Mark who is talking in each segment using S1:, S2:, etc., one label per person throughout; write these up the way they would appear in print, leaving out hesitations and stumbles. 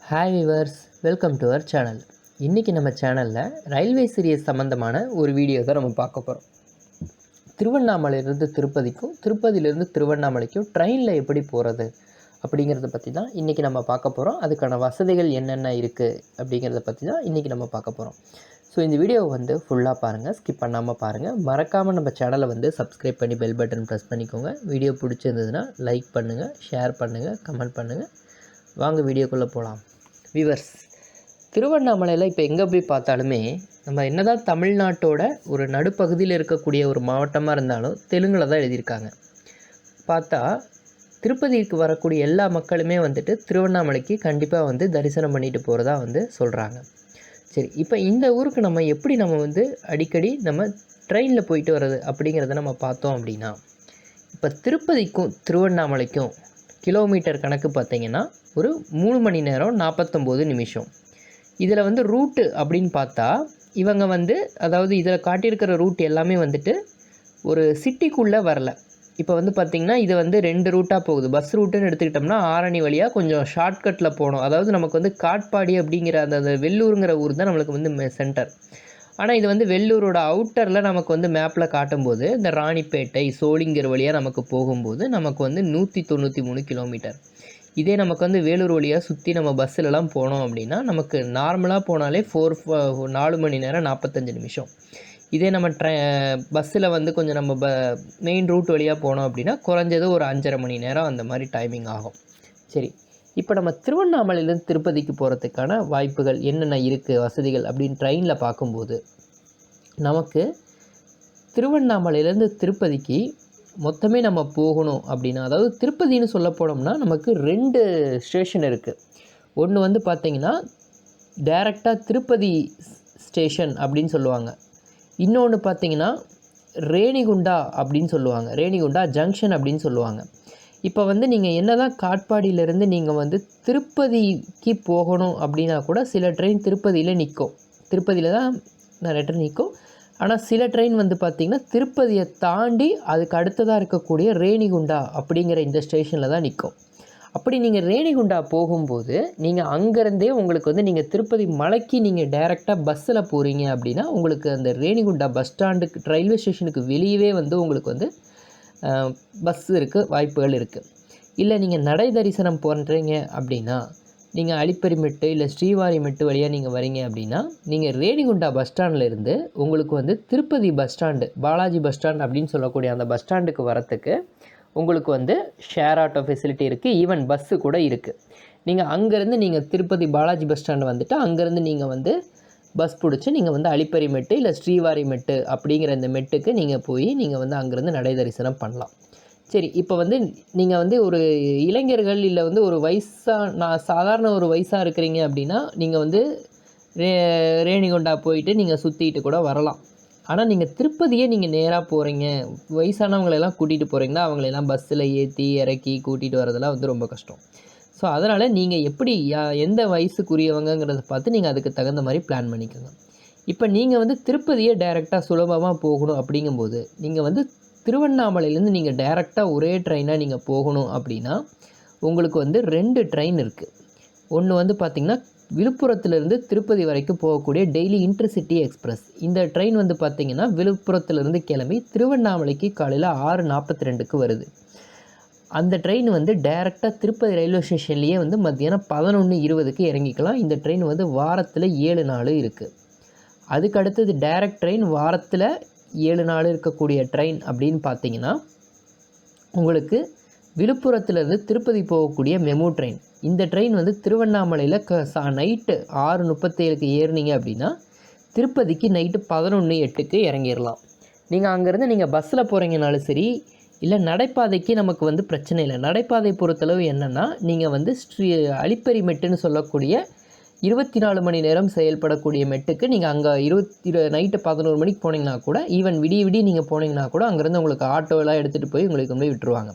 S1: Hi viewers, welcome to our channel. இன்றைக்கி நம்ம சேனலில் ரயில்வே சீரியஸ் சம்மந்தமான ஒரு வீடியோ தான் நம்ம பார்க்க போகிறோம். திருவண்ணாமலையிலேருந்து திருப்பதிக்கும் திருப்பதியிலேருந்து திருவண்ணாமலைக்கும் ட்ரெயினில் எப்படி போகிறது அப்படிங்கிறத பற்றி தான் இன்றைக்கி நம்ம பார்க்க போகிறோம். அதுக்கான வசதிகள் என்னென்ன இருக்குது அப்படிங்கிறத பற்றி தான் இன்றைக்கி நம்ம பார்க்க போகிறோம். ஸோ இந்த வீடியோவை வந்து ஃபுல்லாக பாருங்கள், ஸ்கிப் பண்ணாமல் பாருங்கள். மறக்காமல் நம்ம சேனலை வந்து சப்ஸ்கிரைப் பண்ணி பெல் பட்டன் ப்ரெஸ் பண்ணிக்கோங்க. வீடியோ பிடிச்சிருந்ததுன்னா லைக் பண்ணுங்கள், ஷேர் பண்ணுங்கள், கமெண்ட் பண்ணுங்கள். வாங்க வீடியோக்குள்ளே போகலாம். விவர்ஸ், திருவண்ணாமலையில் இப்போ எங்கே போய் பார்த்தாலுமே நம்ம என்னதான் தமிழ்நாட்டோட ஒரு நடுப்பகுதியில் இருக்கக்கூடிய ஒரு மாவட்டமாக இருந்தாலும் தெலுங்கில் தான் எழுதியிருக்காங்க. பார்த்தா திருப்பதிக்கு வரக்கூடிய எல்லா மக்களுமே வந்துட்டு திருவண்ணாமலைக்கு கண்டிப்பாக வந்து தரிசனம் பண்ணிட்டு போகிறதா வந்து சொல்கிறாங்க. சரி, இப்போ இந்த ஊருக்கு நம்ம எப்படி வந்து அடிக்கடி நம்ம ட்ரெயினில் போயிட்டு வர்றது அப்படிங்கிறத நம்ம பார்த்தோம் அப்படின்னா, இப்போ திருப்பதிக்கும் திருவண்ணாமலைக்கும் கிலோமீட்டர் கணக்கு பார்த்திங்கன்னா ஒரு 3 மணி நேரம் 49 நிமிஷம். இதில் வந்து ரூட்டு அப்படின்னு பார்த்தா இவங்க வந்து அதாவது இதில் காட்டியிருக்கிற ரூட் எல்லாமே வந்துட்டு ஒரு சிட்டிக்குள்ளே வரல. இப்போ வந்து பார்த்திங்கன்னா இது வந்து 2 ரூட்டாக போகுது. பஸ் ரூட்டுன்னு எடுத்துக்கிட்டோம்னா ஆரணி வழியாக கொஞ்சம் ஷார்ட்கட்டில் போகணும். அதாவது நமக்கு வந்து காட்பாடி அப்படிங்கிற அந்த வெள்ளூருங்கிற ஊர் தான் நம்மளுக்கு வந்து சென்டர். ஆனால் இது வந்து வெள்ளூரோட அவுட்டரில் நமக்கு வந்து மேப்பில் காட்டும்போது இந்த ராணிப்பேட்டை சோளிங்கர் வழியாக நமக்கு போகும்போது நமக்கு வந்து 193 கிலோமீட்டர். இதே நமக்கு வந்து வேலூர் வழியாக சுற்றி நம்ம பஸ்ஸிலலாம் போனோம் அப்படின்னா நமக்கு நார்மலாக போனாலே 4 மணி நேரம் 45 நிமிஷம். இதே நம்ம பஸ்ஸில் வந்து கொஞ்சம் நம்ம மெயின் ரூட் வழியாக போனோம் அப்படின்னா குறைஞ்சது ஒரு 5.5 மணி நேரம் அந்த மாதிரி டைமிங் ஆகும். சரி, இப்போ நம்ம திருவண்ணாமலையிலேருந்து திருப்பதிக்கு போகிறதுக்கான வாய்ப்புகள் என்னென்ன இருக்குது, வசதிகள் அப்படின்னு ட்ரெயினில் பார்க்கும்போது நமக்கு திருவண்ணாமலையிலேருந்து திருப்பதிக்கு மொத்தமே நம்ம போகணும் அப்படின்னா, அதாவது திருப்பதின்னு சொல்ல போனோம்னா நமக்கு 2 ஸ்டேஷன் இருக்குது. ஒன்று வந்து பார்த்திங்கன்னா டைரெக்டாக திருப்பதி ஸ்டேஷன் அப்படின்னு சொல்லுவாங்க. இன்னொன்று பார்த்திங்கன்னா ரேணிகுண்டா அப்படின்னு சொல்லுவாங்க, ரேணிகுண்டா ஜங்ஷன் அப்படின்னு சொல்லுவாங்க. இப்போ வந்து நீங்கள் என்ன தான் காட்பாடியிலேருந்து நீங்கள் வந்து திருப்பதிக்கு போகணும் அப்படின்னா கூட சில ட்ரெயின் திருப்பதியில் நிற்கும். திருப்பதியில் தான் நிறைய ட்ரெயின் நிற்கும். ஆனால் சில ட்ரெயின் வந்து பார்த்திங்கன்னா திருப்பதியை தாண்டி அதுக்கு அடுத்ததாக இருக்கக்கூடிய ரேணிகுண்டா அப்படிங்கிற இந்த ஸ்டேஷனில் தான் நிற்கும். அப்படி நீங்கள் ரேணிகுண்டா போகும்போது நீங்கள் அங்கேருந்தே உங்களுக்கு வந்து நீங்கள் திருப்பதி மலைக்கு நீங்கள் டைரெக்டாக பஸ்ஸில் போகிறீங்க அப்படின்னா உங்களுக்கு அந்த ரேணிகுண்டா பஸ் ஸ்டாண்டுக்கு ரயில்வே ஸ்டேஷனுக்கு வெளியவே வந்து உங்களுக்கு வந்து பஸ் இருக்குது, வாய்ப்புகள் இருக்குது. இல்லை நீங்கள் நடை தரிசனம் பண்ணுறீங்க அப்படின்னா நீங்கள் அலிப்பரிமெட்டு இல்லை ஸ்ரீவாரிமெட்டு வழியாக நீங்கள் வரீங்க அப்படின்னா நீங்கள் ரேணிகுண்டா பஸ் ஸ்டாண்டில் இருந்து உங்களுக்கு வந்து Tirupati bus stand, Balaji bus stand அப்படின்னு சொல்லக்கூடிய அந்த பஸ் ஸ்டாண்டுக்கு வரத்துக்கு உங்களுக்கு வந்து ஷேர் ஆட்டோ ஃபெசிலிட்டி இருக்குது, ஈவன் பஸ்ஸு கூட இருக்குது. நீங்கள் அங்கேருந்து நீங்கள் திருப்பதி பாலாஜி பஸ் ஸ்டாண்டு வந்துட்டு அங்கேருந்து நீங்கள் வந்து பஸ் பிடிச்சி நீங்கள் வந்து அலிப்பரிமெட்டு இல்லை ஸ்ரீவாரிமெட்டு அப்படிங்கிற இந்த மெட்டுக்கு நீங்கள் போய் நீங்கள் வந்து அங்கேருந்து நடை தரிசனம் பண்ணலாம். சரி, இப்போ வந்து நீங்கள் வந்து ஒரு இளைஞர்கள் இல்லை வந்து ஒரு சாதாரண ஒரு வயசாக இருக்கிறீங்க அப்படின்னா நீங்கள் வந்து ரேணிகுண்டா போயிட்டு நீங்கள் சுற்றிட்டு கூட வரலாம். ஆனால் நீங்கள் திருப்பதியே நீங்கள் நேராக போகிறீங்க, வயசானவங்களெல்லாம் கூட்டிகிட்டு போகிறீங்கன்னா அவங்களெல்லாம் பஸ்ஸில் ஏற்றி இறக்கி கூட்டிகிட்டு வரதெல்லாம் வந்து ரொம்ப கஷ்டம். ஸோ அதனால் நீங்கள் எப்படி எந்த வயசுக்குரியவங்கிறத பார்த்து நீங்கள் அதுக்கு தகுந்த மாதிரி பிளான் பண்ணிக்கோங்க. இப்போ நீங்கள் வந்து திருப்பதியை டைரெக்டாக சுலபமாக போகணும் அப்படிங்கும்போது நீங்கள் வந்து திருவண்ணாமலையிலேருந்து நீங்கள் டைரெக்டாக ஒரே ட்ரெயினாக நீங்கள் போகணும் அப்படின்னா உங்களுக்கு வந்து 2 ட்ரெயின் இருக்குது. ஒன்று வந்து பார்த்திங்கன்னா விழுப்புரத்துலேருந்து திருப்பதி வரைக்கும் போகக்கூடிய டெய்லி இன்டர்சிட்டி எக்ஸ்பிரஸ். இந்த ட்ரெயின் வந்து பார்த்திங்கன்னா விழுப்புரத்துலேருந்து கிளம்பி திருவண்ணாமலைக்கு காலையில் 6:42க்கு வருது. அந்த ட்ரெயின் வந்து டைரெக்டாக திருப்பதி ரயில்வே ஸ்டேஷன்லேயே வந்து மத்தியானம் 11:20க்கு இறங்கிக்கலாம். இந்த ட்ரெயின் வந்து வாரத்தில் 7 நாள் இருக்குது. அதுக்கு அடுத்தது டைரக்ட் ட்ரெயின் வாரத்தில் 7 நாள் இருக்கக்கூடிய ட்ரெயின் அப்படின்னு பார்த்தீங்கன்னா உங்களுக்கு விழுப்புரத்துலேருந்து திருப்பதி போகக்கூடிய மெமு ட்ரெயின். இந்த ட்ரெயின் வந்து திருவண்ணாமலையில் நைட்டு 6:37க்கு ஏறினீங்க அப்படின்னா திருப்பதிக்கு நைட்டு 11:08க்கு இறங்கிடலாம். நீங்கள் அங்கேருந்து நீங்கள் பஸ்ஸில் போகிறீங்கனாலும் சரி இல்லை நடைபாதைக்கு நமக்கு வந்து பிரச்சனை இல்லை. நடைபாதை பொறுத்தளவு என்னென்னா நீங்கள் வந்து அலிப்பரிமெட்டுன்னு சொல்லக்கூடிய 24 மணி நேரம் செயல்படக்கூடிய மெட்டுக்கு நீங்கள் அங்கே நைட்டு 11 மணிக்கு போனீங்கன்னா கூட ஈவன் விடிய நீங்கள் போனீங்கன்னா கூட அங்கேருந்து உங்களுக்கு ஆட்டோலாம் எடுத்துகிட்டு போய் உங்களுக்கு கொண்டு போய் விட்டுருவாங்க.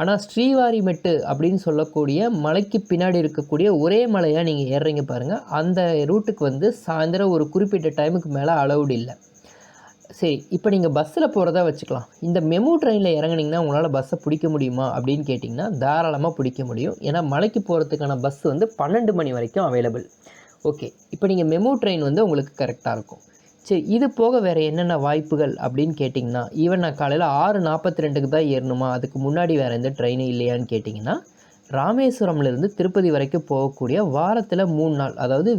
S1: ஆனால் ஸ்ரீவாரிமெட்டு அப்படின்னு சொல்லக்கூடிய மலைக்கு பின்னாடி இருக்கக்கூடிய ஒரே மலையாக நீங்கள் ஏறுறீங்க பாருங்கள், அந்த ரூட்டுக்கு வந்து சாயந்தரம் ஒரு குறிப்பிட்ட டைமுக்கு மேலே அலௌடு இல்லை. சரி, இப்போ நீங்கள் பஸ்ஸில் போகிறதா வச்சுக்கலாம். இந்த மெமு ட்ரெயினில் இறங்குனீங்கன்னா உங்களால் பஸ்ஸை பிடிக்க முடியுமா அப்படின்னு கேட்டிங்கன்னா தாராளமாக பிடிக்க முடியும். ஏன்னா மலைக்கு போகிறதுக்கான பஸ் வந்து 12 மணி வரைக்கும் அவைலபிள். ஓகே, இப்போ நீங்கள் மெமு ட்ரெயின் வந்து உங்களுக்கு கரெக்டாக இருக்கும். சரி, இது போக வேறு என்னென்ன வாய்ப்புகள் அப்படின்னு கேட்டிங்கன்னா, ஈவன் நான் காலையில் 6:42க்கு தான் ஏறணுமா, அதுக்கு முன்னாடி வேறு எந்த ட்ரெயினும் இல்லையான்னு கேட்டிங்கன்னா, ராமேஸ்வரம்லேருந்து திருப்பதி வரைக்கும் போகக்கூடிய வாரத்தில் 3 நாள், அதாவது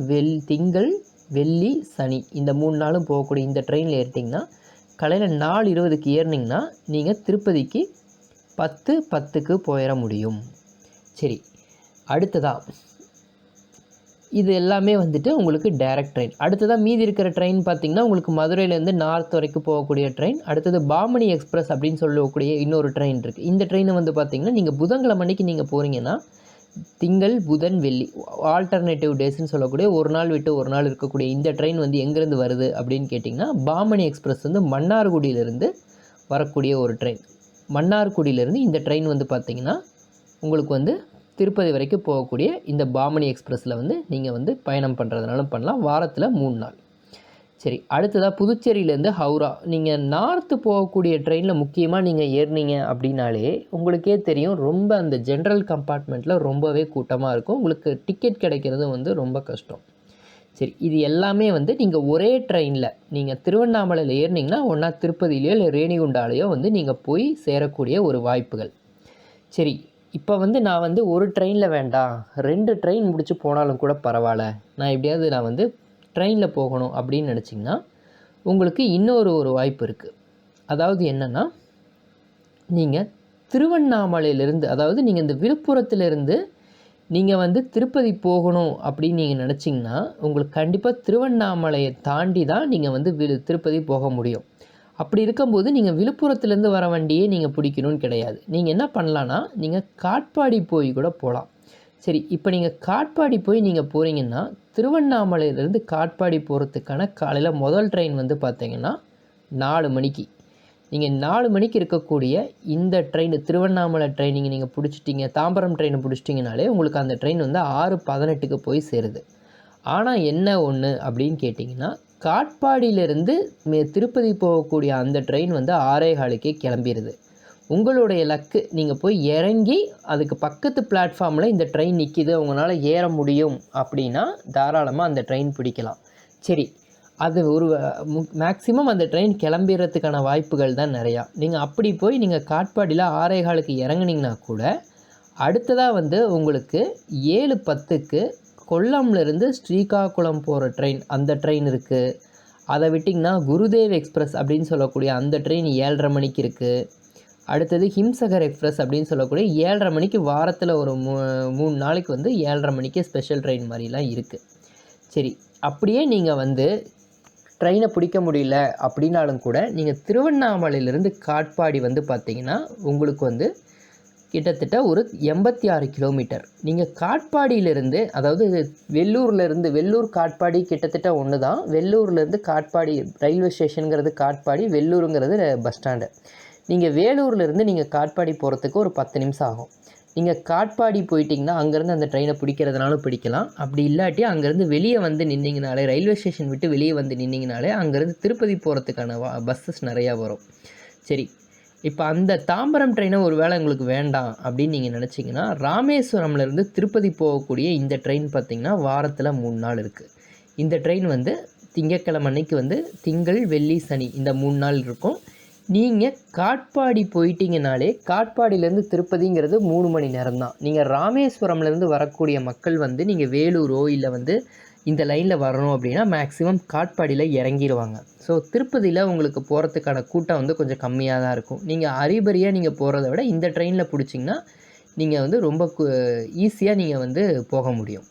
S1: திங்கள், வெள்ளி, சனி இந்த 3 நாளும் போகக்கூடிய இந்த ட்ரெயினில் ஏறிட்டிங்கன்னா காலையில் 4:20க்கு ஏறினீங்கன்னா நீங்கள் திருப்பதிக்கு 10:10க்கு போயிட முடியும். சரி, அடுத்ததாக இது எல்லாமே வந்துட்டு உங்களுக்கு டைரக்ட் ட்ரெயின். அடுத்ததாக மீதி இருக்கிற ட்ரெயின் பார்த்திங்கன்னா உங்களுக்கு மதுரையிலேருந்து நார்த் வரைக்கும் போகக்கூடிய ட்ரெயின். அடுத்தது பாமணி எக்ஸ்பிரஸ் அப்படின்னு சொல்லக்கூடிய இன்னொரு ட்ரெயின் இருக்குது. இந்த ட்ரெயினை வந்து பார்த்திங்கன்னா நீங்கள் புதன்கிழமை அன்னைக்கு நீங்கள் போகிறீங்கன்னா திங்கள், புதன், வெள்ளி ஆல்டர்னேட்டிவ் டேஸ்ன்னு சொல்லக்கூடிய ஒரு நாள் விட்டு ஒரு நாள் இருக்கக்கூடிய இந்த ட்ரெயின் வந்து எங்கேருந்து வருது அப்படின்னு கேட்டிங்கன்னா, பாமணி எக்ஸ்பிரஸ் வந்து மன்னார்குடியிலேருந்து வரக்கூடிய ஒரு ட்ரெயின். மன்னார்குடியிலேருந்து இந்த ட்ரெயின் வந்து பார்த்திங்கன்னா உங்களுக்கு வந்து திருப்பதி வரைக்கும் போகக்கூடிய இந்த பாமணி எக்ஸ்பிரஸில் வந்து நீங்கள் வந்து பயணம் பண்ணுறதுனாலும் பண்ணலாம். வாரத்தில் 3 நாள். சரி, அடுத்ததாக புதுச்சேரியிலேருந்து ஹவுரா. நீங்கள் நார்த்து போகக்கூடிய ட்ரெயினில் முக்கியமாக நீங்கள் ஏறினீங்க அப்படின்னாலே உங்களுக்கே தெரியும், ரொம்ப அந்த ஜென்ரல் கம்பார்ட்மெண்ட்டில் ரொம்பவே கூட்டமாக இருக்கும். உங்களுக்கு டிக்கெட் கிடைக்கிறது வந்து ரொம்ப கஷ்டம். சரி, இது எல்லாமே வந்து நீங்கள் ஒரே ட்ரெயினில் நீங்கள் திருவண்ணாமலையில் ஏறினீங்கன்னா ஒன்றா திருப்பதியிலையோ இல்லை ரேணிகுண்டாலேயோ வந்து நீங்கள் போய் சேரக்கூடிய ஒரு வாய்ப்புகள். சரி, இப்போ வந்து நான் வந்து ஒரு ட்ரெயினில் வேண்டாம், 2 ட்ரெயின் முடிச்சு போனாலும் கூட பரவாயில்ல, நான் எப்படியாவது நான் வந்து ட்ரெயினில் போகணும் அப்படின்னு நினச்சிங்கன்னா உங்களுக்கு இன்னொரு வாய்ப்பு இருக்குது. அதாவது என்னென்னா, நீங்கள் திருவண்ணாமலையிலேருந்து, அதாவது நீங்கள் இந்த விழுப்புரத்துலேருந்து நீங்கள் வந்து திருப்பதி போகணும் அப்படின்னு நீங்கள் நினச்சிங்கன்னா உங்களுக்கு கண்டிப்பாக திருவண்ணாமலையை தாண்டி தான் நீங்கள் வந்து திருப்பதி போக முடியும். அப்படி இருக்கும்போது நீங்கள் விழுப்புரத்துலேருந்து வர வண்டியே நீங்கள் பிடிக்கணும்னு கிடையாது. நீங்கள் என்ன பண்ணலான்னா, நீங்கள் காட்பாடி போய் கூட போகலாம். சரி, இப்போ நீங்கள் காட்பாடி போய் நீங்கள் போகிறீங்கன்னா திருவண்ணாமலையிலேருந்து காட்பாடி போகிறதுக்கான காலையில் முதல் ட்ரெயின் வந்து பார்த்தீங்கன்னா 4 மணிக்கு. நீங்கள் 4 மணிக்கு இருக்கக்கூடிய இந்த ட்ரெயின் திருவண்ணாமலை ட்ரெயினிங் நீங்கள் பிடிச்சிட்டிங்க, தாம்பரம் ட்ரெயினை பிடிச்சிட்டிங்கனாலே உங்களுக்கு அந்த ட்ரெயின் வந்து 6:18க்கு போய் சேருது. ஆனால் என்ன ஒன்று அப்படின்னு கேட்டிங்கன்னா, காட்பாடியிலேருந்து திருப்பதி போகக்கூடிய அந்த ட்ரெயின் வந்து 6:15க்கே கிளம்பிடுது. உங்களுடைய லக்கு, நீங்கள் போய் இறங்கி அதுக்கு பக்கத்து பிளாட்ஃபார்மில் இந்த ட்ரெயின் நிற்கிது, உங்களால் ஏற முடியும் அப்படின்னா தாராளமாக அந்த ட்ரெயின் பிடிக்கலாம். சரி, அது ஒரு மேக்ஸிமம் அந்த ட்ரெயின் கிளம்பிடுறதுக்கான வாய்ப்புகள் தான் நிறையா. நீங்கள் அப்படி போய் நீங்கள் காட்பாடியில் 6:15க்கு இறங்குனீங்கன்னா கூட அடுத்ததாக வந்து உங்களுக்கு 7:10க்கு கொல்லம்லேருந்து ஸ்ரீகாகுளம் போகிற ட்ரெயின், அந்த ட்ரெயின் இருக்குது. அதை விட்டிங்கன்னா குருதேவ் எக்ஸ்பிரஸ் அப்படின்னு சொல்லக்கூடிய அந்த ட்ரெயின் 7:30 மணிக்கு இருக்குது. அடுத்தது ஹிம்சகர் எக்ஸ்பிரஸ் அப்படின்னு சொல்லக்கூடிய 7:30 மணிக்கு வாரத்தில் ஒரு 3 நாளைக்கு வந்து 7:30 மணிக்கு ஸ்பெஷல் ட்ரெயின் மாதிரிலாம் இருக்குது. சரி, அப்படியே நீங்கள் வந்து ட்ரெயினை பிடிக்க முடியல அப்படின்னாலும் கூட நீங்கள் திருவண்ணாமலையிலேருந்து காட்பாடி வந்து பார்த்திங்கன்னா உங்களுக்கு வந்து கிட்டத்தட்ட ஒரு 86 கிலோமீட்டர். நீங்கள் காட்பாடியிலேருந்து, அதாவது வெள்ளூர் காட்பாடி கிட்டத்தட்ட ஒன்று தான். வெள்ளூர்லேருந்து காட்பாடி ரயில்வே ஸ்டேஷனுங்கிறது காட்பாடி, வெள்ளூருங்கிறது பஸ் ஸ்டாண்டு. நீங்கள் வேலூர்லேருந்து நீங்கள் காட்பாடி போகிறதுக்கு ஒரு 10 நிமிஷம் ஆகும். நீங்கள் காட்பாடி போயிட்டிங்கன்னா அங்கேருந்து அந்த ட்ரெயினை பிடிக்கிறதுனாலும் பிடிக்கலாம். அப்படி இல்லாட்டி அங்கேருந்து வெளியே வந்து நின்றிங்கனாலே, ரயில்வே ஸ்டேஷன் விட்டு வெளியே வந்து நின்றிங்கனாலே அங்கேருந்து திருப்பதி போகிறதுக்கான பஸ்ஸஸ் நிறையா வரும். சரி, இப்போ அந்த தாம்பரம் ட்ரெயினை ஒரு வேளை உங்களுக்கு வேண்டாம் அப்படின்னு நீங்கள் நினச்சிங்கன்னா, ராமேஸ்வரம்லேருந்து திருப்பதி போகக்கூடிய இந்த ட்ரெயின் பார்த்திங்கன்னா வாரத்தில் 3 நாள் இருக்குது. இந்த ட்ரெயின் வந்து திங்கட்கிழமை அன்னைக்கு வந்து திங்கள், வெள்ளி, சனி இந்த 3 நாள் இருக்கும். நீங்கள் காட்பாடி போயிட்டீங்கனாலே காட்பாடியிலேருந்து திருப்பதிங்கிறது 3 மணி நேரம் தான். நீங்கள் ராமேஸ்வரம்லேருந்து வரக்கூடிய மக்கள் வந்து நீங்கள் வேலூரோ இல்லை வந்து இந்த லைனில் வரணும் அப்படின்னா மேக்ஸிமம் காட்பாடியில் இறங்கிடுவாங்க. ஸோ திருப்பதியில் உங்களுக்கு போகிறதுக்கான கூட்டம் வந்து கொஞ்சம் கம்மியாக தான் இருக்கும். நீங்கள் அரிபரியாக நீங்கள் போகிறத விட இந்த ட்ரெயினில் பிடிச்சிங்கன்னா நீங்கள் வந்து ரொம்ப ஈஸியாக நீங்கள் வந்து போக முடியும்.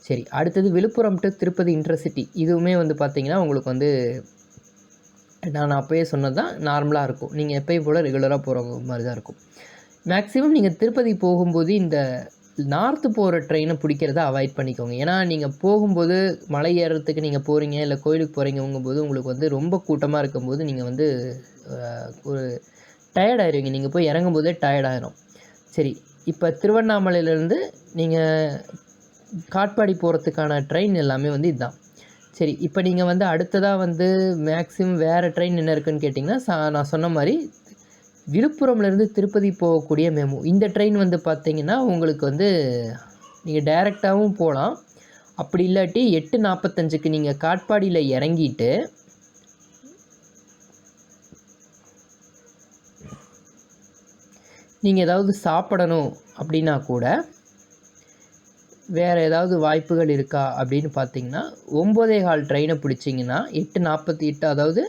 S1: சரி, அடுத்தது விழுப்புரம் டு திருப்பதி இன்டர்சிட்டி. இதுவுமே வந்து பார்த்திங்கன்னா உங்களுக்கு வந்து நான் அப்போயே சொன்னது தான், நார்மலாக இருக்கும். நீங்கள் எப்போயும் போல் ரெகுலராக போகிற மாதிரி தான் இருக்கும். மேக்ஸிமம் நீங்கள் திருப்பதி போகும்போது இந்த நார்த்து போகிற ட்ரெயினை பிடிக்கிறத அவாய்ட் பண்ணிக்கோங்க. ஏன்னா நீங்கள் போகும்போது மலை ஏறுறதுக்கு நீங்கள் போகிறீங்க இல்லை கோயிலுக்கு போகிறீங்கங்கும்போது உங்களுக்கு வந்து ரொம்ப கூட்டமாக இருக்கும்போது நீங்கள் வந்து ஒரு டயர்டாயிருவீங்க. நீங்கள் போய் இறங்கும்போதே டயர்டாயிரும். சரி, இப்போ திருவண்ணாமலையிலேருந்து நீங்கள் காட்பாடி போகிறதுக்கான ட்ரெயின் எல்லாமே வந்து இதுதான். சரி, இப்போ நீங்கள் வந்து அடுத்ததாக வந்து மேக்ஸிமம் வேறு ட்ரெயின் என்ன இருக்குதுன்னு கேட்டிங்கன்னா, நான் சொன்ன மாதிரி விழுப்புரம்லேருந்து திருப்பதி போகக்கூடிய மெமு. இந்த ட்ரெயின் வந்து பார்த்தீங்கன்னா உங்களுக்கு வந்து நீங்கள் டைரெக்டாகவும் போகலாம். அப்படி இல்லாட்டி 8:45க்கு நீங்கள் காட்பாடியில் இறங்கிட்டு நீங்கள் ஏதாவது சாப்பிடணும் அப்படின்னா கூட வேறு ஏதாவது வாய்ப்புகள் இருக்கா அப்படின்னு பார்த்தீங்கன்னா 9:15 ட்ரெயினை பிடிச்சிங்கன்னா 8:48, அதாவது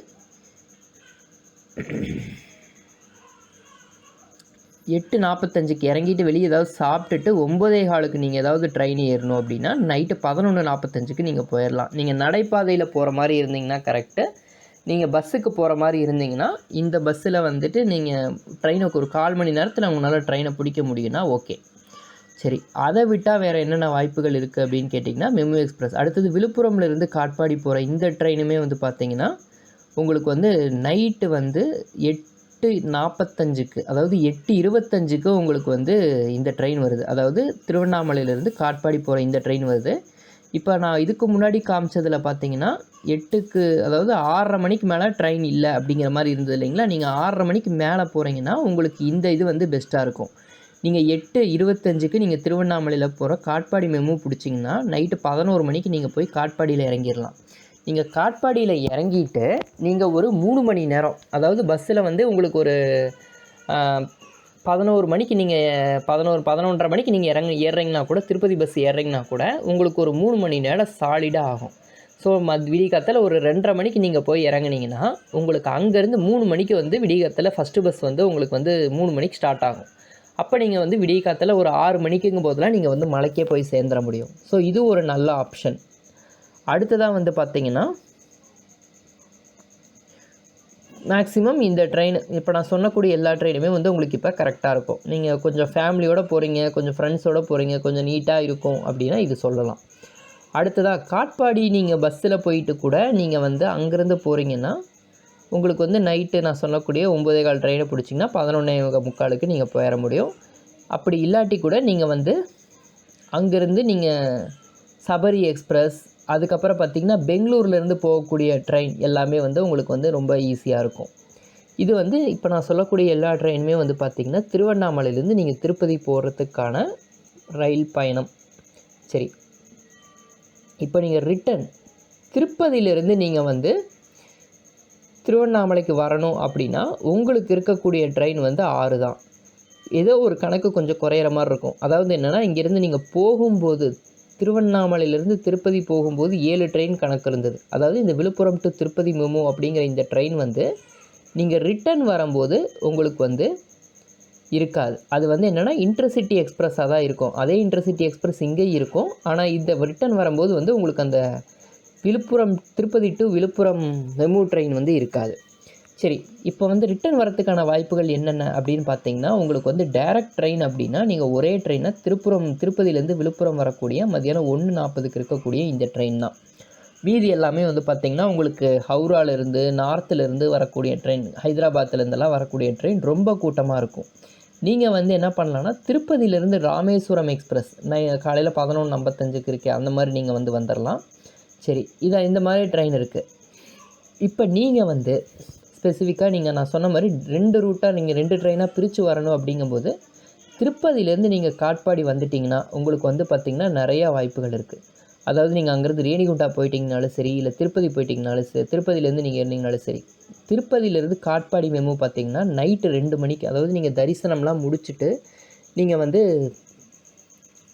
S1: 8:45க்கு இறங்கிட்டு வெளியே ஏதாவது சாப்பிட்டுட்டு 9:15க்கு நீங்கள் ஏதாவது ட்ரெயின் ஏறணும் அப்படின்னா நைட்டு 11:45க்கு நீங்கள் போயிடலாம். நீங்கள் நடைபாதையில் போகிற மாதிரி இருந்தீங்கன்னா கரெக்டு. நீங்கள் பஸ்ஸுக்கு போகிற மாதிரி இருந்தீங்கன்னா இந்த பஸ்ஸில் வந்துட்டு நீங்கள் ட்ரெயினுக்கு ஒரு 1/4 மணி நேரத்தில் உங்களால் ட்ரெயினை பிடிக்க முடியும்னா ஓகே. சரி, அதை விட்டால் வேறு என்னென்ன வாய்ப்புகள் இருக்குது அப்படின்னு கேட்டிங்கன்னா மெமு எக்ஸ்பிரஸ். அடுத்தது விழுப்புரம்லேருந்து காட்பாடி போகிற இந்த ட்ரெயினுமே வந்து பார்த்திங்கன்னா உங்களுக்கு வந்து நைட்டு வந்து 8:45க்கு, அதாவது 8:25க்கு உங்களுக்கு வந்து இந்த ட்ரெயின் வருது. அதாவது திருவண்ணாமலையிலேருந்து காட்பாடி போகிற இந்த ட்ரெயின் வருது. இப்போ நான் இதுக்கு முன்னாடி காமிச்சதில் பார்த்தீங்கன்னா 8க்கு, அதாவது 6:30 மணிக்கு மேலே ட்ரெயின் இல்லை அப்படிங்கிற மாதிரி இருந்தது இல்லைங்களா. நீங்கள் 6:30 மணிக்கு மேலே போகிறீங்கன்னா உங்களுக்கு இந்த இது வந்து பெஸ்ட்டாக இருக்கும். நீங்கள் 8:25க்கு நீங்கள் திருவண்ணாமலையில் போகிற காட்பாடி மெமு பிடிச்சிங்கன்னா நைட்டு 11 மணிக்கு நீங்கள் போய் காட்பாடியில் இறங்கிடலாம். நீங்கள் காட்பாடியில் இறங்கிட்டு நீங்கள் ஒரு 3 மணி நேரம், அதாவது பஸ்ஸில் வந்து உங்களுக்கு ஒரு 11 மணிக்கு நீங்கள் 11:30 மணிக்கு நீங்கள் ஏறுறீங்கன்னா கூட, திருப்பதி பஸ் ஏறுறீங்கன்னா கூட உங்களுக்கு ஒரு 3 மணி நேரம் சாலிடாக ஆகும். ஸோ விடிகாத்தில் ஒரு 2:30 மணிக்கு நீங்கள் போய் இறங்குனீங்கன்னா உங்களுக்கு அங்கேருந்து 3 மணிக்கு வந்து விடிகாத்தில் ஃபஸ்ட்டு பஸ் வந்து உங்களுக்கு வந்து 3 மணிக்கு ஸ்டார்ட் ஆகும். அப்போ நீங்கள் வந்து விடிகாத்தில் ஒரு 6 மணிக்குங்கும் போதெல்லாம் நீங்கள் வந்து மலைக்கே போய் சேர்ந்துட முடியும். ஸோ இது ஒரு நல்ல ஆப்ஷன். அடுத்ததாக வந்து பார்த்திங்கன்னா மேக்ஸிமம் இந்த ட்ரெயின், இப்போ நான் சொன்னக்கூடிய எல்லா ட்ரெயினுமே வந்து உங்களுக்கு இப்போ கரெக்டாக இருக்கும். நீங்கள் கொஞ்சம் ஃபேமிலியோடு போகிறீங்க, கொஞ்சம் ஃப்ரெண்ட்ஸோடு போகிறீங்க, கொஞ்சம் நீட்டாக இருக்கும் அப்படின்னா இது சொல்லலாம். அடுத்ததாக காட்பாடி நீங்கள் பஸ்ஸில் போயிட்டு கூட நீங்கள் வந்து அங்கேருந்து போகிறீங்கன்னா உங்களுக்கு வந்து நைட்டு நான் சொல்லக்கூடிய 9:15 ட்ரெயினை பிடிச்சிங்கன்னா 11:45க்கு நீங்கள் போயிட முடியும். அப்படி இல்லாட்டி கூட நீங்கள் வந்து அங்கேருந்து நீங்கள் சபரி எக்ஸ்பிரஸ், அதுக்கப்புறம் பார்த்திங்கன்னா பெங்களூர்லேருந்து போகக்கூடிய ட்ரெயின் எல்லாமே வந்து உங்களுக்கு வந்து ரொம்ப ஈஸியாக இருக்கும். இது வந்து இப்போ நான் சொல்லக்கூடிய எல்லா ட்ரெயினுமே வந்து பார்த்திங்கன்னா திருவண்ணாமலையிலேருந்து நீங்கள் திருப்பதி போகிறதுக்கான ரயில் பயணம். சரி, இப்போ நீங்கள் ரிட்டன் திருப்பதியிலேருந்து நீங்கள் வந்து திருவண்ணாமலைக்கு வரணும் அப்படின்னா உங்களுக்கு இருக்கக்கூடிய ட்ரெயின் வந்து 6 தான். ஏதோ ஒரு கணக்கு கொஞ்சம் குறையிற மாதிரி இருக்கும். அதாவது என்னென்னா, இங்கேருந்து நீங்கள் போகும்போது திருவண்ணாமலையிலேருந்து திருப்பதி போகும்போது 7 ட்ரெயின் கணக்கு இருந்தது. அதாவது இந்த விழுப்புரம் டு திருப்பதி மெமு அப்படிங்கிற இந்த ட்ரெயின் வந்து நீங்கள் ரிட்டன் வரும்போது உங்களுக்கு வந்து இருக்காது. அது வந்து என்னென்னா இன்டர்சிட்டி எக்ஸ்பிரஸாக தான் இருக்கும். அதே இன்டர்சிட்டி எக்ஸ்பிரஸ் இங்கே இருக்கும். ஆனால் இந்த ரிட்டன் வரும்போது வந்து உங்களுக்கு அந்த Villupuram Tirupati to Villupuram MEMU train வந்து இருக்காது. சரி, இப்போ வந்து ரிட்டன் வரத்துக்கான வாய்ப்புகள் என்னென்ன அப்படின்னு பார்த்தீங்கன்னா, உங்களுக்கு வந்து டைரக்ட் ட்ரெயின் அப்படின்னா நீங்கள் ஒரே ட்ரெயினை திருப்பதியிலேருந்து விழுப்புரம் வரக்கூடிய மதியானம் 1:40க்கு இருக்கக்கூடிய இந்த ட்ரெயின் தான். மீதி எல்லாமே வந்து பார்த்திங்கன்னா உங்களுக்கு ஹவுராலேருந்து நார்த்துலேருந்து வரக்கூடிய ட்ரெயின், ஹைதராபாத்துலேருந்தெல்லாம் வரக்கூடிய ட்ரெயின் ரொம்ப கூட்டமாக இருக்கும். நீங்கள் வந்து என்ன பண்ணலான்னா திருப்பதியிலேருந்து ராமேஸ்வரம் எக்ஸ்பிரஸ் காலையில் 11:55க்கு இருக்கே அந்த மாதிரி நீங்கள் வந்து வந்துடலாம். சரி, இந்த மாதிரி ட்ரெயின் இருக்குது. இப்போ நீங்கள் வந்து ஸ்பெசிஃபிக்காக நான் சொன்ன மாதிரி 2 ரூட்டாக நீங்கள் 2 ட்ரெயினாக பிரித்து வரணும் அப்படிங்கும்போது திருப்பதியிலேருந்து நீங்கள் காட்பாடி வந்துட்டிங்கன்னா உங்களுக்கு வந்து பார்த்திங்கன்னா நிறையா வாய்ப்புகள் இருக்குது. அதாவது நீங்கள் அங்கேருந்து ரேணிகுண்டா போயிட்டிங்கனாலும் சரி, இல்லை திருப்பதி போயிட்டிங்கனாலும் சரி, திருப்பதியிலேருந்து நீங்கள் இருந்தீங்கனாலும் சரி, திருப்பதியிலேருந்து காட்பாடி மெமு பார்த்திங்கன்னா நைட்டு 2 மணிக்கு, அதாவது நீங்கள் தரிசனம்லாம் முடிச்சுட்டு நீங்கள் வந்து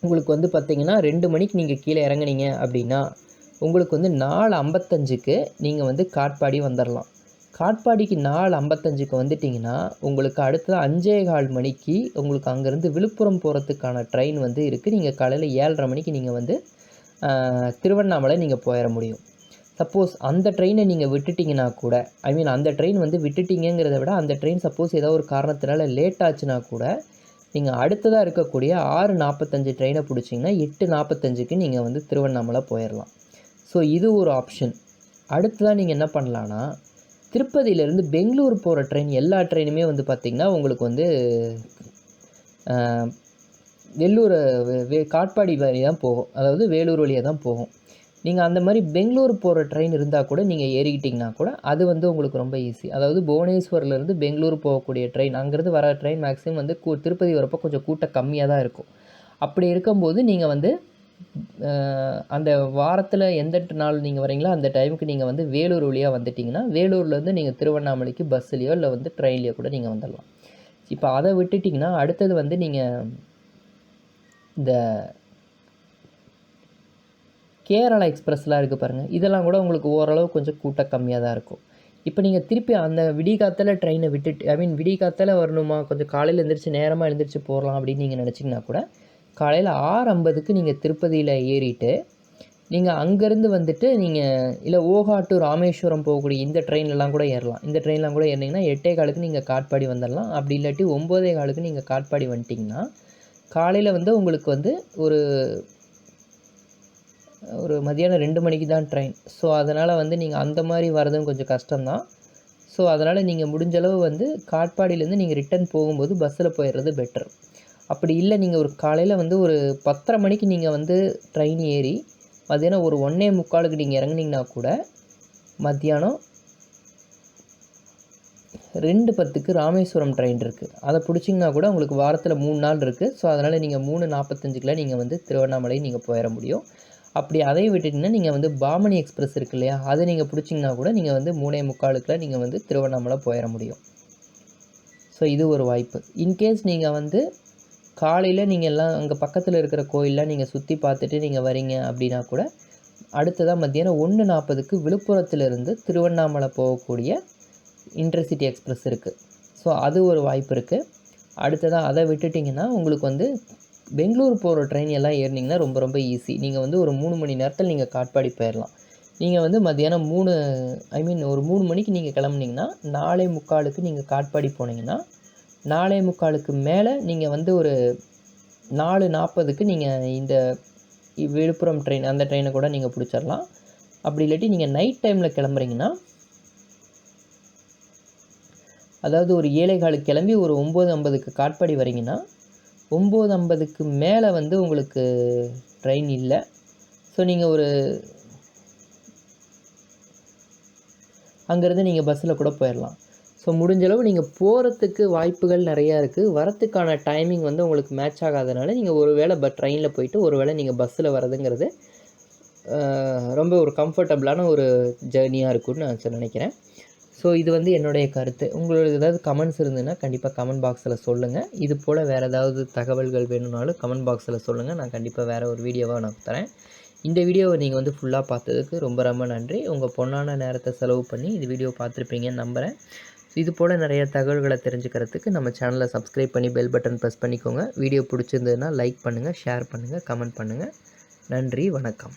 S1: உங்களுக்கு வந்து பார்த்திங்கன்னா 2 மணிக்கு நீங்கள் கீழே இறங்குனீங்க அப்படின்னா உங்களுக்கு வந்து 4:55க்கு நீங்கள் வந்து காட்பாடி வந்துடலாம். காட்பாடிக்கு 4:55க்கு வந்துட்டிங்கன்னா உங்களுக்கு அடுத்தது 5:15 மணிக்கு உங்களுக்கு அங்கேருந்து விழுப்புரம் போகிறதுக்கான ட்ரெயின் வந்து இருக்குது. நீங்கள் காலையில் 7:30 மணிக்கு நீங்கள் வந்து திருவண்ணாமலை நீங்கள் போயிட முடியும். சப்போஸ் அந்த ட்ரெயினை நீங்கள் விட்டுட்டிங்கன்னா கூட, அந்த ட்ரெயின் வந்து விட்டுட்டிங்கிறத விட அந்த ட்ரெயின் சப்போஸ் ஏதோ ஒரு காரணத்தினால லேட் ஆச்சுன்னா கூட நீங்கள் அடுத்ததாக இருக்கக்கூடிய 6:45 ட்ரெயினை பிடிச்சிங்கன்னா 8:45க்கு நீங்கள் வந்து திருவண்ணாமலை போயிடலாம். ஸோ இது ஒரு ஆப்ஷன். அடுத்ததாக நீங்கள் என்ன பண்ணலான்னா திருப்பதியிலேருந்து பெங்களூர் போகிற ட்ரெயின் எல்லா ட்ரெயினுமே வந்து பார்த்திங்கன்னா உங்களுக்கு வந்து காட்பாடி வழி தான் போகும். அதாவது வேலூர் வழியாக தான் போகும். நீங்கள் அந்த மாதிரி பெங்களூர் போகிற ட்ரெயின் இருந்தால் கூட நீங்கள் ஏறிக்கிட்டிங்கன்னா கூட அது வந்து உங்களுக்கு ரொம்ப ஈஸி. அதாவது புவனேஸ்வர்லேருந்து பெங்களூர் போகக்கூடிய ட்ரெயின், அங்கேருந்து வர ட்ரெயின் மேக்ஸிமம் வந்து திருப்பதி வரப்போ கொஞ்சம் கூட்டம் கம்மியாக தான் இருக்கும். அப்படி இருக்கும்போது நீங்கள் வந்து அந்த வாரத்தில் எந்த நாள் நீங்கள் வரீங்களோ அந்த டைமுக்கு நீங்கள் வந்து வேலூர் வழியாக வந்துட்டிங்கன்னா, வேலூர்லேருந்து நீங்கள் திருவண்ணாமலைக்கு பஸ்ஸுலையோ இல்லை வந்து ட்ரெயின்லையோ கூட நீங்கள் வந்துடலாம். இப்போ அதை விட்டுட்டிங்கன்னா அடுத்தது வந்து நீங்கள் இந்த கேரளா எக்ஸ்பிரஸ்லாம் இருக்குது பாருங்கள், இதெல்லாம் கூட உங்களுக்கு ஓரளவு கொஞ்சம் கூட்டம் கம்மியாக தான் இருக்கும். இப்போ நீங்கள் திருப்பி அந்த விடிகாத்தால ட்ரெயினை விட்டுட்டு விடிகாத்தால வரணுமா, கொஞ்சம் காலையில் எழுந்திரிச்சு நேரமாக எழுந்திரிச்சு போகலாம் அப்படின்னு நீங்கள் நினச்சிங்கன்னா கூட காலையில் 6:50க்கு நீங்கள் திருப்பதியில் ஏறிட்டு நீங்கள் அங்கேருந்து வந்துட்டு நீங்கள் இல்லை ஓஹா டு ராமேஸ்வரம் போகக்கூடிய இந்த ட்ரெயின்லாம் கூட ஏறலாம். இந்த ட்ரெயின்லாம் கூட ஏறினீங்கன்னா 8:15க்கு நீங்கள் காட்பாடி வந்துடலாம். அப்படி இல்லாட்டி 9:15க்கு நீங்கள் காட்பாடி வந்துட்டிங்கன்னா காலையில் வந்து உங்களுக்கு வந்து ஒரு மதியானம் 2 மணிக்கு தான் ட்ரெயின். ஸோ அதனால் வந்து நீங்கள் அந்த மாதிரி வரதும் கொஞ்சம் கஷ்டம்தான். ஸோ அதனால் நீங்கள் முடிஞ்சளவு வந்து காட்பாடியிலேருந்து நீங்கள் ரிட்டன் போகும்போது பஸ்ஸில் போயிடுறது பெட்டர். அப்படி இல்லை நீங்கள் ஒரு காலையில் வந்து ஒரு 10:30 மணிக்கு நீங்கள் வந்து ட்ரெயின் ஏறி மதியானம் ஒரு 1:45க்கு நீங்கள் இறங்குனீங்கன்னா கூட மத்தியானம் 2:10க்கு ராமேஸ்வரம் ட்ரெயின் இருக்குது. அதை பிடிச்சிங்கன்னா கூட உங்களுக்கு வாரத்தில் 3 நாள் இருக்குது. ஸோ அதனால் நீங்கள் 3:45க்குலாம் நீங்கள் வந்து திருவண்ணாமலை நீங்கள் போயிட முடியும். அப்படி அதையும் விட்டுட்டிங்கன்னா நீங்கள் வந்து பாமணி எக்ஸ்பிரஸ் இருக்குது இல்லையா, அதை நீங்கள் பிடிச்சிங்கன்னா கூட நீங்கள் வந்து 3:45க்குலாம் நீங்கள் வந்து திருவண்ணாமலை போயிட முடியும். ஸோ இது ஒரு வாய்ப்பு. இன்கேஸ் நீங்கள் வந்து காலையில் நீங்கள் எல்லாம் அங்கே பக்கத்தில் இருக்கிற கோயிலெலாம் நீங்கள் சுற்றி பார்த்துட்டு நீங்கள் வரீங்க அப்படின்னா கூட அடுத்ததாக மத்தியானம் 1:40க்கு விழுப்புரத்துலேருந்து திருவண்ணாமலை போகக்கூடிய இன்டர்சிட்டி எக்ஸ்பிரஸ் இருக்குது. ஸோ அது ஒரு வாய்ப்பு இருக்குது. அடுத்ததாக அதை விட்டுட்டிங்கன்னா உங்களுக்கு வந்து பெங்களூர் போகிற ட்ரெயின் எல்லாம் ஏறினீங்கன்னா ரொம்ப ரொம்ப ஈஸி. நீங்கள் வந்து ஒரு 3 மணி நேரத்தில் நீங்கள் காட்பாடி போயிடலாம். நீங்கள் வந்து மத்தியானம் ஒரு 3 மணிக்கு நீங்கள் கிளம்புனீங்கன்னா 4:45க்கு நீங்கள் காட்பாடி போனீங்கன்னா 4:45க்கு மேலே நீங்கள் வந்து ஒரு 4:40க்கு நீங்கள் இந்த விழுப்புரம் ட்ரெயின் அந்த ட்ரெயினை கூட நீங்கள் பிடிச்சிடலாம். அப்படி இல்லாட்டி நீங்கள் நைட் டைமில் கிளம்புறீங்கன்னா அதாவது ஒரு 7:15க்கு கிளம்பி ஒரு 9:50க்கு காட்பாடி வரீங்கன்னா 9:50க்கு மேலே வந்து உங்களுக்கு ட்ரெயின் இல்லை. ஸோ நீங்கள் அங்கேருந்து நீங்கள் பஸ்ஸில் கூட போயிடலாம். ஸோ முடிஞ்சளவு நீங்கள் போகிறதுக்கு வாய்ப்புகள் நிறையா இருக்குது. வரத்துக்கான டைமிங் வந்து உங்களுக்கு மேட்ச் ஆகாதனால நீங்கள் ஒரு வேளை ட்ரெயினில் போயிட்டு ஒரு வேளை நீங்கள் பஸ்ஸில் வரதுங்கிறது ரொம்ப ஒரு கம்ஃபர்டபுளான ஒரு ஜேர்னியாக இருக்கும்னு நான் நினைக்கிறேன். ஸோ இது வந்து என்னுடைய கருத்து. உங்களுக்கு ஏதாவது கமெண்ட்ஸ் இருந்ததுன்னா கண்டிப்பாக கமெண்ட் பாக்ஸில் சொல்லுங்கள். இது போல் வேறு ஏதாவது தகவல்கள் வேணும்னாலும் கமெண்ட் பாக்ஸில் சொல்லுங்கள். நான் கண்டிப்பாக வேறு ஒரு வீடியோவாக நான் தரேன். இந்த வீடியோவை நீங்கள் வந்து ஃபுல்லாக பார்த்ததுக்கு ரொம்ப ரொம்ப நன்றி. உங்கள் பொன்னான நேரத்தை செலவு பண்ணி இந்த வீடியோ பார்த்துருப்பீங்கன்னு நம்புகிறேன். இது போல் நிறைய தகவல்களை தெரிஞ்சுக்கிறதுக்கு நம்ம சேனலை சப்ஸ்கிரைப் பண்ணி பெல் பட்டன் ப்ரெஸ் பண்ணிக்கோங்க. வீடியோ பிடிச்சிருந்ததுன்னா லைக் பண்ணுங்கள், ஷேர் பண்ணுங்கள், கமெண்ட் பண்ணுங்கள். நன்றி, வணக்கம்.